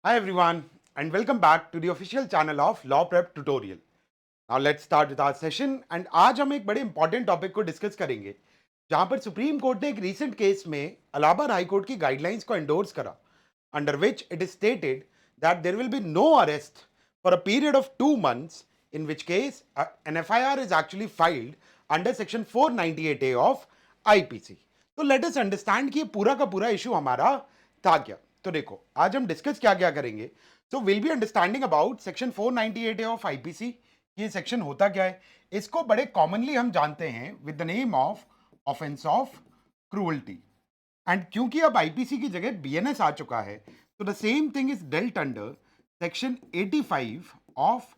Hi everyone and welcome back to the official channel of Law Prep Tutorial. Now let's start with our session and आज हम एक बड़े important topic को discuss करेंगे जहां पर सुप्रीम कोर्ट ने एक रीसेंट केस में इलाहाबाद हाई कोर्ट की गाइडलाइंस को एंडोर्स करा under which it is stated that there will be no arrest for a period of 2 months in which case an FIR is actually filed under section 498A of IPC. तो let us understand कि ये पूरा का पूरा issue हमारा था क्या. तो देखो आज हम डिस्कस क्या क्या करेंगे. So will be understanding about section 498A of IPC. ये सेक्शन होता क्या है, इसको बड़े कॉमनली हम जानते हैं with the name of offence of cruelty. And क्योंकि अब आईपीसी की जगह बीएनएस आ चुका है तो the same thing is dealt under section 85 of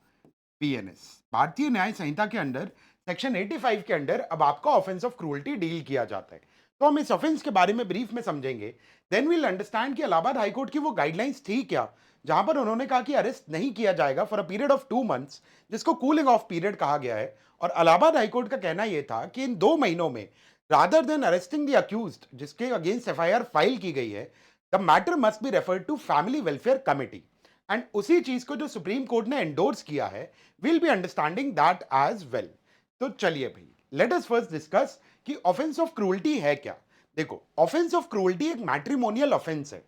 BNS. भारतीय न्याय संहिता के अंडर सेक्शन 85 के अंडर अब आपका ऑफेंस ऑफ क्रूअल्टी डील किया जाता है. तो हम इस ऑफेंस के बारे में ब्रीफ में समझेंगे. देन वील अंडरस्टैंड कि इलाहाबाद हाईकोर्ट की वो गाइडलाइंस थी क्या जहां पर उन्होंने कहा कि अरेस्ट नहीं किया जाएगा for a period of 2 months, जिसको कूलिंग ऑफ पीरियड कहा गया है. और इलाहाबाद हाईकोर्ट का कहना यह था कि इन 2 महीनों में rather than arresting the accused जिसके अगेंस्ट एफआईआर फाइल की गई है, the matter must be referred to family welfare committee. And उसी चीज को जो सुप्रीम कोर्ट ने एंडोर्स किया है, will be understanding that as well. तो चलिए भाई, लेट अस फर्स्ट डिस्कस कि ऑफेंस ऑफ क्रूअल्टी है क्या. देखो, ऑफेंस ऑफ क्रूअल्टी एक मैट्रिमोनियल ऑफेंस है.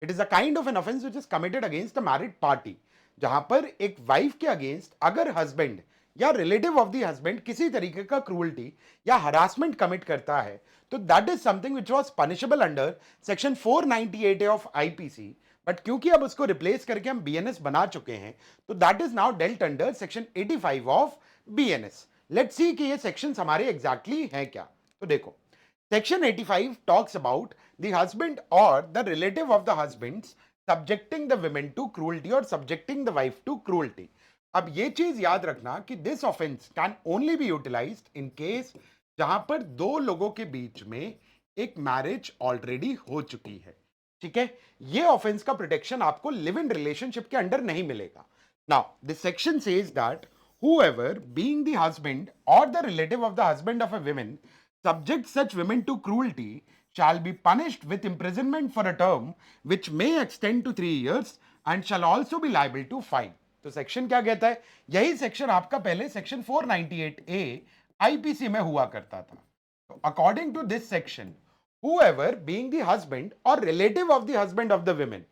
It is a kind of an offence which is committed against the married party, जहां पर एक वाइफ के अगेंस्ट अगर हस्बैंड या रिलेटिव ऑफ द हस्बैंड किसी तरीके का क्रूअल्टी या हरासमेंट कमिट करता है तो that is something which was punishable under section 498 of IPC. But क्योंकि अब उसको रिप्लेस करके हम बीएनएस बना चुके हैं तो that is now dealt under section 85 of BNS. Let's see कि ये सेक्शंस हमारे एग्जैक्टली हैं क्या. तो देखो, Section 85 talks about the husband or the relative of the husbands subjecting the women to cruelty or subjecting the wife to cruelty. अब ये चीज याद रखना कि this offense can only be utilized in case जहां पर दो लोगों के बीच में एक मैरिज ऑलरेडी हो चुकी है. ठीक है, ये ऑफेंस का प्रोटेक्शन आपको लिव इन रिलेशनशिप के अंडर नहीं मिलेगा. Now this section says that whoever being the husband or the relative of the husband of a woman subject such women to cruelty shall be punished with imprisonment for a term which may extend to 3 years and shall also be liable to fine. तो section क्या कहता है, यही section आपका पहले section 498A IPC में हुआ करता था. तो according to this section, whoever being the husband or relative of the husband of the women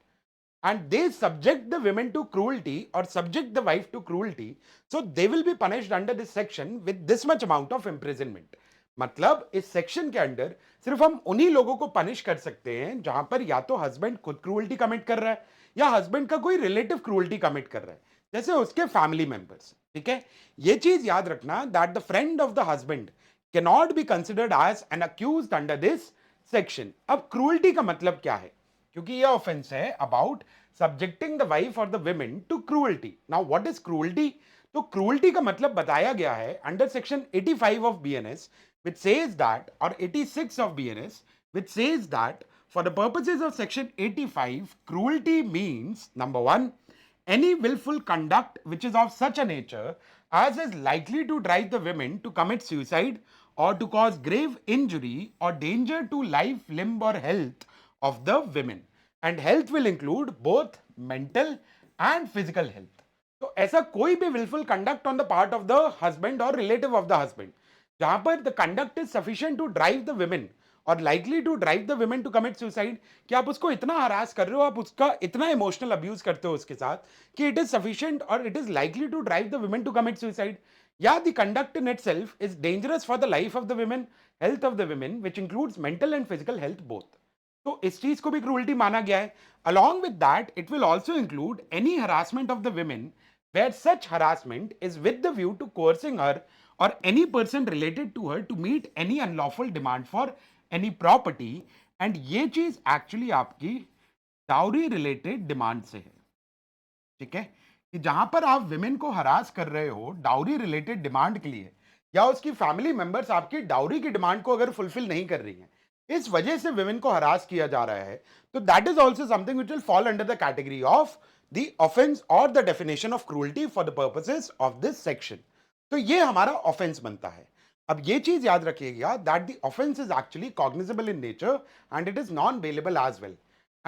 and they subject the women to cruelty or subject the wife to cruelty, so they will be punished under this section with this much amount of imprisonment. मतलब इस section के under सिर्फ हम उन्हीं लोगों को punish कर सकते हैं जहां पर या तो हस्बैंड खुद क्रूअल्टी कमिट कर रहा है या हस्बैंड का कोई रिलेटिव क्रूअल्टी कमिट कर रहा है, जैसे उसके फैमिली मेंबर्स. ठीक है, ये चीज याद रखना that the friend of the husband can not be considered as an accused under this section. अब क्रूअल्टी का मतलब क्या है, क्योंकि ये ऑफेंस है अबाउट सब्जेक्टिंग द वाइफ और the women to cruelty. Now what is cruelty? तो क्रूअल्टी का मतलब बताया गया है under section 85 of BNS which says that, or 86 of BNS, which says that for the purposes of section 85, cruelty means number one, any willful conduct which is of such a nature as is likely to drive the women to commit suicide or to cause grave injury or danger to life, limb or health of the women. And health will include both mental and physical health. तो ऐसा कोई भी willful conduct on the part of the husband or relative of the husband जहां पर the conduct is sufficient to drive the women और likely to drive the women to commit suicide, कि आप उसको इतना हरास कर रहे हो, आप उसका इतना इमोशनल अब्यूज करते हो उसके साथ कि इट इज सफिशिएंट और it is likely to drive the women to commit suicide, या the conduct in itself is dangerous for the life of the women, health of the women which includes mental and physical health both. तो इस चीज को भी cruelty माना गया है. Along with that it will also include any harassment of the women where such harassment is with the view to coercing her or any person related to her to meet any unlawful demand for any property. and ये चीज actually आपकी dowry related demand से है. ठीक है, कि जहां पर आप विमेन को हरास कर रहे हो डाउरी रिलेटेड डिमांड के लिए, या उसकी फैमिली मेंबर्स आपकी डाउरी की डिमांड को अगर फुलफिल नहीं कर रही हैं, इस वजह से विमेन को हरास किया जा रहा है, तो that is also something which will fall under the category of the offence और the definition of cruelty for the purposes of this section. तो ये हमारा ऑफेंस बनता है. अब ये चीज याद रखिएगा that the offence is actually cognizable in nature and it is non bailable as well.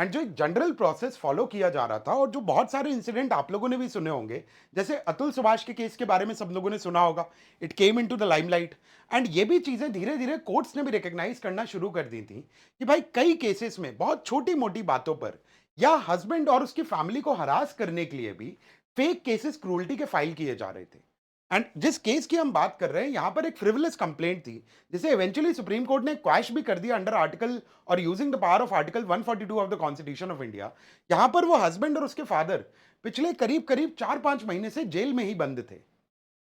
And जो एक जनरल प्रोसेस फॉलो किया जा रहा था और जो बहुत सारे इंसिडेंट आप लोगों ने भी सुने होंगे, जैसे अतुल सुभाष के केस के बारे में सब लोगों ने सुना होगा, it came into the limelight. And ये भी चीजें धीरे धीरे कोर्ट्स ने भी रिकॉग्नाइज करना शुरू कर दी थी कि भाई कई केसेस में बहुत छोटी मोटी बातों पर या हस्बैंड और उसकी फैमिली को हरास करने के लिए भी फेक केसेस क्रूअल्टी के फाइल किए जा रहे थे। एंड जिस केस की हम बात कर रहे हैं यहां पर एक फ्रिवलेस कंप्लेंट थी जिसे इवेंचुअली सुप्रीम कोर्ट ने क्वैश भी कर दिया अंडर आर्टिकल और using the power of article 142 of the constitution of India. यहां पर वो हस्बैंड और उसके फादर पिछले करीब करीब 4-5 महीने से जेल में ही बंद थे।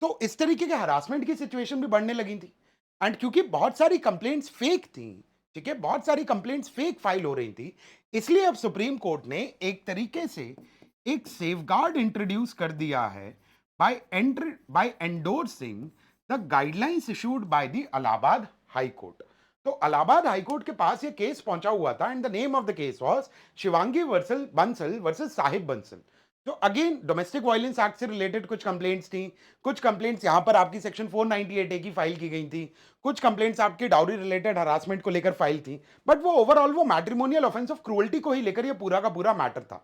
तो इस तरीके के हरासमेंट की सिचुएशन भी बढ़ने लगी थी। एंड क्योंकि बहुत सारी कंप्लेंट्स फेक थी, ठीक है, बहुत सारी कंप्लेंट्स फेक फाइल हो रही थी, इसलिए अब सुप्रीम कोर्ट ने एक तरीके से एक सेफगार्ड इंट्रोड्यूस कर दिया है by endorsing the guidelines issued by the Allahabad High Court। तो अलाहाबाद हाई कोर्ट के पास ये केस पहुंचा हुआ था and the name of the case was Shivangi Vercel Bansal versus Sahib Bansal. जो अगेन डोमेस्टिक वायलेंस एक्ट से रिलेटेड कुछ कंप्लेंट्स थी, कुछ कंप्लेंट्स यहां पर आपकी सेक्शन 498 ए की फाइल की गई थी, कुछ कंप्लेंट्स आपकी डाउरी रिलेटेड हरासमेंट को लेकर फाइल थी, बट वो ओवरऑल वो मैट्रिमोनियल ऑफेंस ऑफ क्रूअल्टी को ही लेकर ये पूरा का पूरा मैटर था।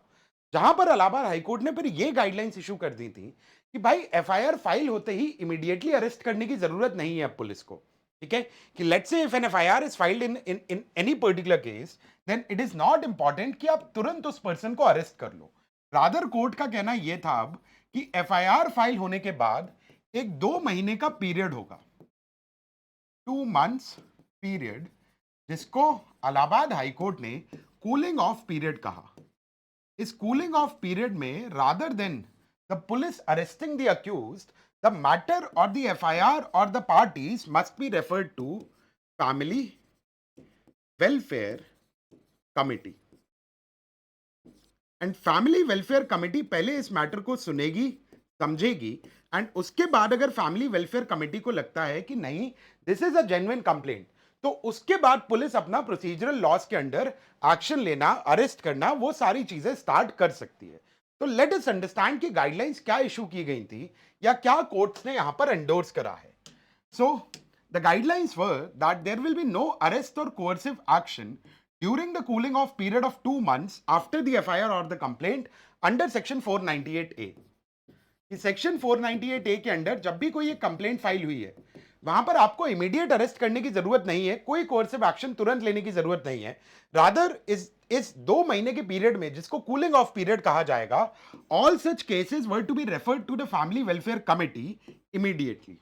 जहां पर इलाहाबाद हाईकोर्ट ने फिर ये गाइडलाइंस इशू कर दी थी कि भाई एफआईआर फाइल होते ही इमीडिएटली अरेस्ट करने की जरूरत नहीं है अब पुलिस को। ठीक है, कि let's say if an FIR is filed in any particular case, then it is not important कि आप तुरंत उस पर्सन को अरेस्ट कर लो। रादर कोर्ट का कहना यह था अब कि एफआईआर फाइल होने के बाद एक 2 महीने का पीरियड होगा, 2 months पीरियड, जिसको इलाहाबाद हाईकोर्ट ने कूलिंग ऑफ पीरियड कहा। इस कूलिंग ऑफ पीरियड में rather than the police arresting the accused, the matter और द एफआईआर और the parties must be referred to family welfare committee. And family welfare committee पहले इस matter को सुनेगी, समझेगी, and उसके बाद अगर फैमिली वेलफेयर कमिटी को लगता है कि नहीं this is a genuine complaint, तो उसके बाद पुलिस अपना प्रोसीजरल लॉस के अंडर एक्शन लेना, अरेस्ट करना, वो सारी चीजें स्टार्ट कर सकती है। तो लेट अस अंडरस्टैंड कि गाइडलाइंस क्या इशू की गई थी या क्या कोर्ट्स ने यहां पर एंडोर्स करा है। So the guidelines were that there will be no arrest और coercive action during the cooling off period of 2 months after the FIR or the complaint under section 498A। कि सेक्शन 498A के under जब भी कोई एक complaint file हुई है वहां पर आपको इमीडिएट अरेस्ट करने की जरूरत नहीं है, कोई कोर्सिव एक्शन तुरंत लेने की जरूरत नहीं है। रादर इस 2 महीने के पीरियड में जिसको कूलिंग ऑफ पीरियड कहा जाएगा, all such cases were to be referred to the family welfare committee immediately.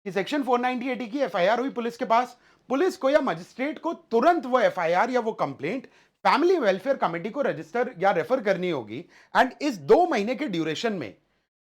कि सेक्शन 498 की एफआईआर हुई पुलिस के पास, पुलिस को या मजिस्ट्रेट को तुरंत वो एफआईआर या वो कंप्लेंट फैमिली वेलफेयर कमेटी को रजिस्टर या रेफर करनी होगी। एंड इस 2 महीने के ड्यूरेशन में,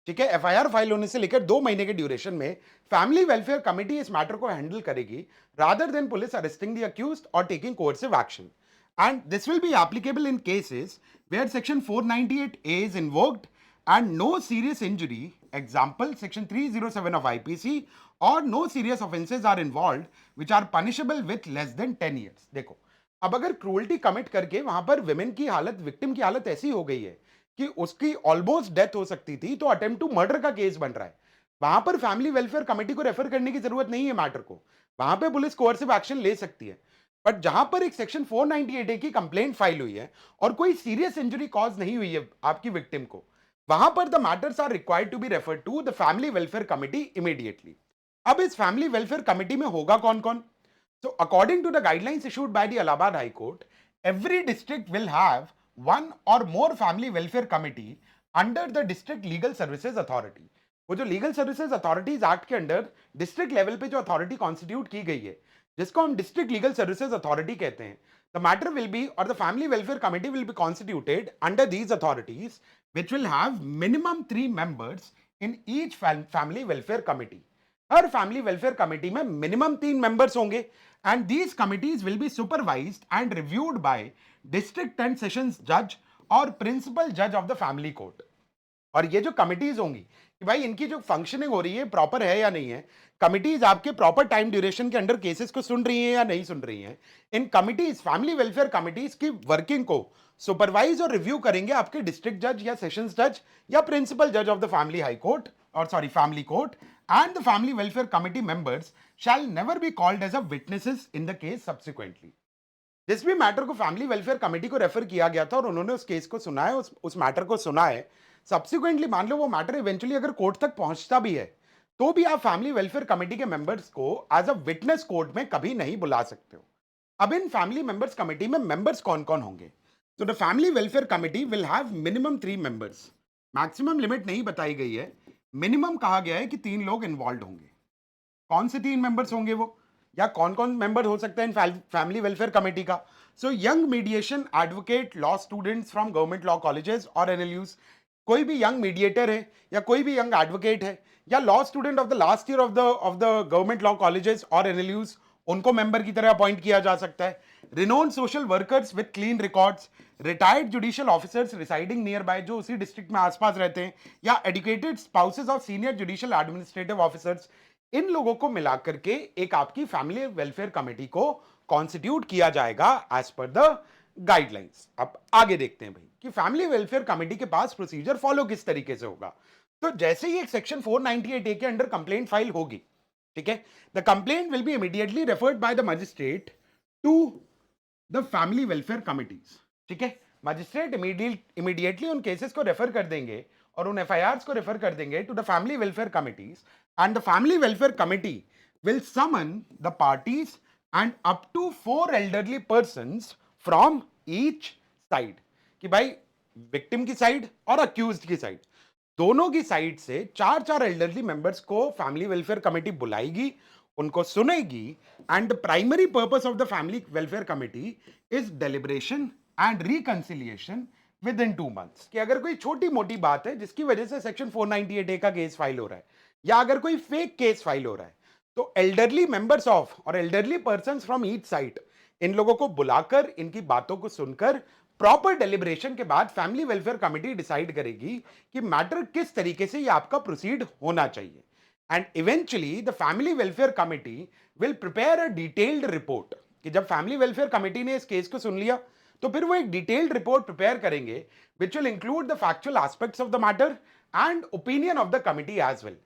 ठीक है, एफआईआर फाइल होने से लेकर 2 महीने के ड्यूरेशन में फैमिली वेलफेयर कमेटी इस मैटर को हैंडल करेगी rather than police arresting the accused और taking coercive action. And this will be applicable in cases where section 498A is invoked and no serious injury, example section 307 of IPC, or no serious offenses are involved which are punishable with less than 10 years। देखो, अब अगर cruelty commit करके वहां पर women की हालत, victim की हालत ऐसी हो गई है कि उसकी ऑलमोस्ट डेथ हो सकती थी, तो अटेम्प्ट टू मर्डर का केस बन रहा है, वहां पर फैमिली वेलफेयर कमेटी को रेफर करने की जरूरत नहीं है मैटर को, वहां पर पुलिस कोर्सिव एक्शन ले सकती है। बट जहां पर एक सेक्शन 498A की कंप्लेंट फाइल हुई है और कोई सीरियस इंजरी कॉज नहीं हुई है आपकी विक्टिम को, वहां पर the matters are required to be referred to the family welfare committee immediately. अब इस फैमिली वेलफेयर कमिटी में होगा कौन कौन? So according to the guidelines issued by the Allahabad high court, every district will have one और more family welfare committee under the district legal services authority. वो जो legal services authorities act के under district level पे जो authority constitute की गई है, जिसको हम डिस्ट्रिक्ट लीगल सर्विसेज अथॉरिटी कहते हैं, the matter will be or the family welfare committee will be constituted under these authorities which will have minimum 3 members in each family welfare committee। Her family welfare committee में minimum 3 members होंगे and these committees will be supervised and reviewed by district and sessions जज और principal जज of the family court. और ये जो committees होंगी कि भाई इनकी जो फंक्शनिंग हो रही है प्रॉपर है या नहीं है, कमिटीज आपके प्रॉपर टाइम ड्यूरेशन के अंडर केसेस को सुन रही हैं या नहीं सुन रही हैं, इन कमिटीज फैमिली वेलफेयर कमिटीज की वर्किंग को सुपरवाइज और रिव्यू करेंगे आपके डिस्ट्रिक्ट जज या सेशंस जज या प्रिंसिपल जज of the family high court और sorry family court. And the family welfare committee members shall never be called as a witnesses in the case subsequently. जिस भी मैटर को फैमिली वेलफेयर कमेटी को refer किया गया था और उन्होंने उस केस को सुना है, उस मैटर को सुना है, सब्सिक्वेंटली मान लो वो मैटर इवेंचुअली अगर कोर्ट तक पहुंचता भी है, तो भी आप फैमिली वेलफेयर कमेटी के मेंबर्स को एज अ विटनेस कोर्ट में कभी नहीं बुला सकते हो। अब इन फैमिली मेंबर्स कमेटी में मेंबर्स कौन कौन होंगे? तो the family welfare committee will have minimum 3 members. Maximum limit नहीं बताई गई है, मिनिमम कहा गया है कि 3 लोग इन्वॉल्व होंगे। कौन से 3 मेंबर्स होंगे वो, या कौन कौन मेंबर हो सकते हैं इन फैमिली वेलफेयर कमेटी का? So young mediation advocate, law students from government law colleges और एनएलयूज। कोई भी यंग मीडिएटर है या कोई भी यंग एडवोकेट है या law student of the last year of the government law colleges और एनएलयूज, उनको मेंबर की तरह अपॉइंट किया जा सकता है। Renowned social workers with clean records, retired judicial officers residing near by, जो उसी डिस्ट्रिक्ट में आसपास रहते हैं, या educated spouses of senior judicial administrative officers, इन लोगों को मिलाकर के एक आपकी फैमिली वेलफेयर कमेटी को कॉन्स्टिट्यूट किया जाएगा एज पर द गाइडलाइंस। अब आगे देखते हैं भाई कि फैमिली वेलफेयर कमेटी के पास प्रोसीजर फॉलो किस तरीके से होगा। तो जैसे ही एक सेक्शन 498 ए के अंडर कंप्लेंट फाइल होगी, ठीक है, the complaint will be immediately referred by the magistrate to the family welfare committees. ठीक है, मजिस्ट्रेट इमीडिएटली उन केसेस को रेफर कर देंगे और उन एफआईआर को रेफर कर देंगे to the family welfare committees, and the family welfare committee will summon the parties and up to 4 elderly persons from each side. कि भाई विक्टिम की साइड और अक्यूज्ड की साइड, दोनों की साइड से 4 एल्डरली मेंबर्स को फैमिली वेलफेयर कमेटी बुलाएगी, उनको सुनेगी, and the primary purpose of the family welfare committee is deliberation and reconciliation within इन 2 मंथ्स। कि अगर कोई छोटी मोटी बात है जिसकी वजह से सेक्शन 498 ए का केस फाइल हो रहा है, या अगर कोई फेक केस फाइल हो रहा है, तो एल्डरली मेंबर्स ऑफ और elderly person from each side, इन लोगों को बुलाकर इनकी बातों को सुनकर प्रॉपर डेलिब्रेशन के बाद फैमिली वेलफेयर कमेटी डिसाइड करेगी कि मैटर किस तरीके से ये आपका प्रोसीड होना चाहिए। And eventually the family welfare committee will prepare a detailed report. कि जब फैमिली वेलफेयर कमेटी ने इस केस को सुन लिया, तो फिर वो एक डिटेल्ड रिपोर्ट प्रिपेयर करेंगे which will include the factual aspects of the matter and opinion of the committee as well.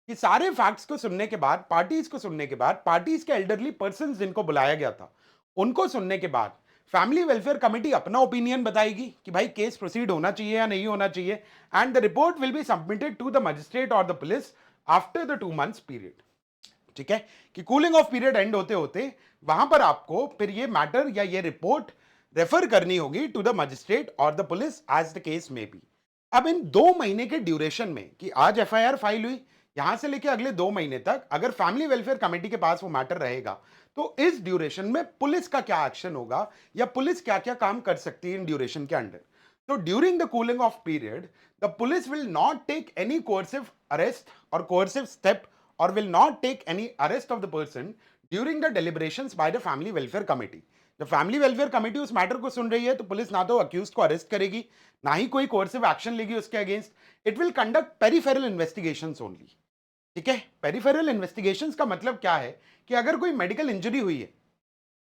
कि सारे फैक्ट्स को सुनने के बाद, पार्टीज को सुनने के बाद, पार्टीज के एल्डरली पर्सन जिनको बुलाया गया था उनको सुनने के बाद, फैमिली वेलफेयर कमेटी अपना ओपिनियन बताएगी कि भाई केस प्रोसीड होना चाहिए या नहीं होना चाहिए, and the report will be submitted to the magistrate और the police after the 2 months period. ठीक है, कि कूलिंग ऑफ पीरियड एंड होते होते वहां पर आपको फिर ये मैटर या ये रिपोर्ट रेफर करनी होगी टू द मजिस्ट्रेट और the police as the case में बी। अब इन 2 महीने के ड्यूरेशन में, कि आज एफआईआर फाइल हुई, यहां से लेके अगले 2 महीने तक अगर फैमिली वेलफेयर कमेटी के पास वो मैटर रहेगा, तो इस ड्यूरेशन में पुलिस का क्या एक्शन होगा या पुलिस क्या क्या काम कर सकती है इन ड्यूरेशन के अंडर। तो during the cooling off period, the police will not take any coercive arrest और coercive step, or will not take any arrest of the person during the deliberations by the family welfare committee. जब family welfare committee उस matter को सुन रही है, तो police ना तो accused को अरेस्ट करेगी, ना ही कोई कोर्सिव एक्शन लेगी उसके against. It will conduct peripheral investigations only. ठीक है, पेरिफेरल इन्वेस्टिगेशंस का मतलब क्या है कि अगर कोई मेडिकल इंजरी हुई है,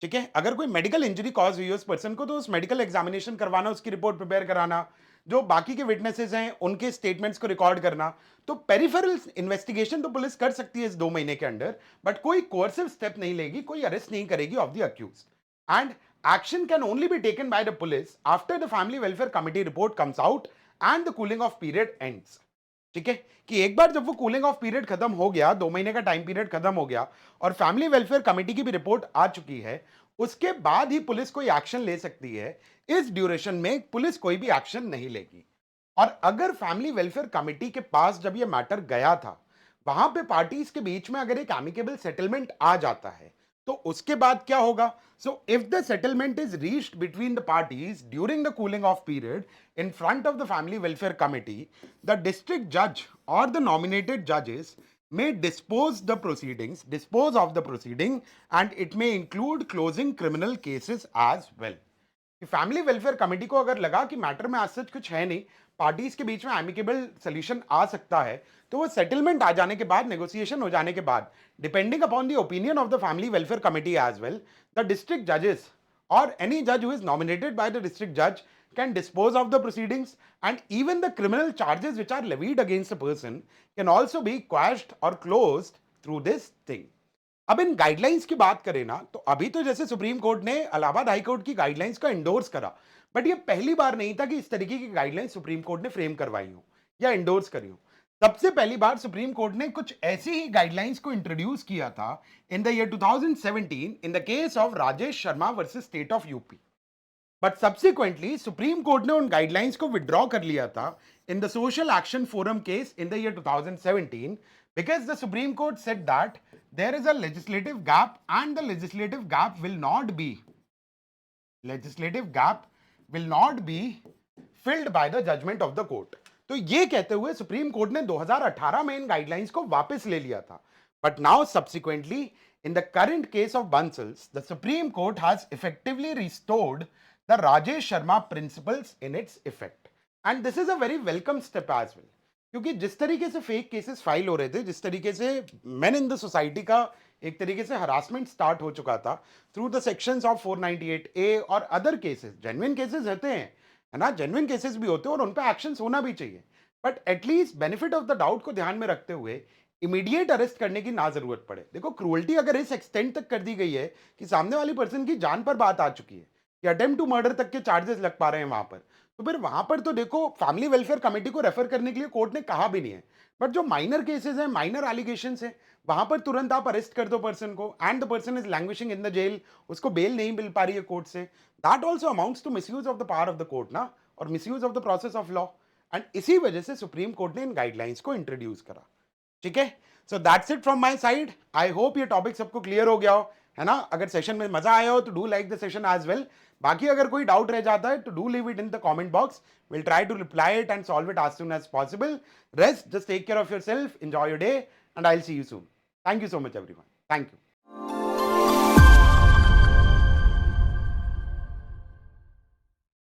ठीक है, अगर कोई मेडिकल इंजरी कॉज हुई है उस पर्सन को, तो उस मेडिकल एग्जामिनेशन करवाना, उसकी रिपोर्ट प्रिपेयर कराना, जो बाकी के विटनेसेस हैं उनके स्टेटमेंट्स को रिकॉर्ड करना। तो पेरिफेरल इन्वेस्टिगेशन तो पुलिस कर सकती है इस 2 महीने के अंडर, बट कोई कोर्सिव स्टेप नहीं लेगी, कोई अरेस्ट नहीं करेगी of the accused. And action can only be taken by the police after the family welfare committee report comes out and the cooling off period ends. ठीक है, कि एक बार जब वो कूलिंग ऑफ पीरियड खत्म हो गया, 2 महीने का टाइम पीरियड खत्म हो गया और फैमिली वेलफेयर कमेटी की भी रिपोर्ट आ चुकी है, उसके बाद ही पुलिस कोई एक्शन ले सकती है। इस ड्यूरेशन में पुलिस कोई भी एक्शन नहीं लेगी। और अगर फैमिली वेलफेयर कमेटी के पास जब ये मैटर गया था, वहां पे पार्टीज के बीच में अगर एक एमिकेबल सेटलमेंट आ जाता है, तो उसके बाद क्या होगा? So if the settlement is reached between the parties during the cooling off period in front of the family welfare committee, the district judge or the nominated judges may dispose of the proceeding, and it may include closing criminal cases as well. कि family welfare committee को अगर लगा कि matter में आज सच कुछ है नहीं, पार्टीज के बीच में एमिकेबल सोल्यूशन आ सकता है, तो वो सेटलमेंट आ जाने के बाद, नेगोशिएशन हो जाने के बाद, depending upon the opinion of the family welfare committee as well, the district जजेस or any judge who is nominated by the district judge can dispose of the proceedings, and even the criminal charges which are levied against a person can also be quashed or closed through this thing. अब इन guidelines की बात करें ना, तो अभी तो जैसे supreme court ने इलाहाबाद हाई कोर्ट की गाइडलाइंस को एंडोर्स करा, बट ये पहली बार नहीं था कि इस तरीके की गाइडलाइंस सुप्रीम कोर्ट ने फ्रेम करवाई हो या एंडोर्स करी हो। सबसे पहली बार सुप्रीम कोर्ट ने कुछ ऐसी ही गाइडलाइंस को इंट्रोड्यूस किया था in the year 2017 in the case of Rajesh Sharma versus state of UP. But subsequently supreme court ने उन गाइडलाइंस को विड्रॉ कर लिया था in the social action forum case in the year 2017 because the Supreme Court said that there is a legislative gap and the legislative gap will not be filled by the judgment of the court. तो ये कहते हुए supreme court ने 2018 में इन guidelines को वापस ले लिया था, but now subsequently in the current case of Bansals, the Supreme Court has effectively restored the Rajesh Sharma principles in its effect. And this is a very welcome step as well. क्योंकि जिस तरीके से fake cases file हो रहे थे, जिस तरीके से मेन इन द सोसाइटी का एक तरीके से हरासमेंट स्टार्ट हो चुका था through the sections of 498A और अदर केसेस, जेन्युइन केसेस रहते हैं, है ना, जेन्युइन केसेस भी होते हैं और उन पर एक्शन होना भी चाहिए, but at least benefit of the doubt को ध्यान में रखते हुए इमीडिएट अरेस्ट करने की ना जरूरत पड़े। देखो, क्रूअल्टी अगर इस एक्सटेंट तक कर दी गई है कि सामने वाली पर्सन की जान पर बात आ चुकी है कि अटेम्प्ट टू मर्डर तक के चार्जेस लग पा रहे हैं वहां पर, तो फिर वहां पर तो देखो फैमिली वेलफेयर कमेटी को रेफर करने के लिए कोर्ट ने कहा भी नहीं है। बट जो माइनर केसेस हैं, माइनर एलिगेशन है, वहां पर तुरंत आप अरेस्ट कर दो पर्सन को and the person is languishing in the jail, उसको बेल नहीं मिल पा रही है कोर्ट से, that also amounts to misuse of the power of the court ना, और misuse of the process of law. And इसी वजह से सुप्रीम कोर्ट ने इन गाइडलाइंस को इंट्रोड्यूस करा। ठीक है, so that's it from my side. I hope ये टॉपिक सबको क्लियर हो गया हो, है ना। अगर सेशन में मजा आया हो तो do like the session as well. बाकी अगर कोई डाउट रह जाता है तो do leave it in the comment box, will try to reply it and solve it as soon as possible. Rest, just take care of yourself, enjoy your day and I will see you soon. Thank you so much everyone, thank you.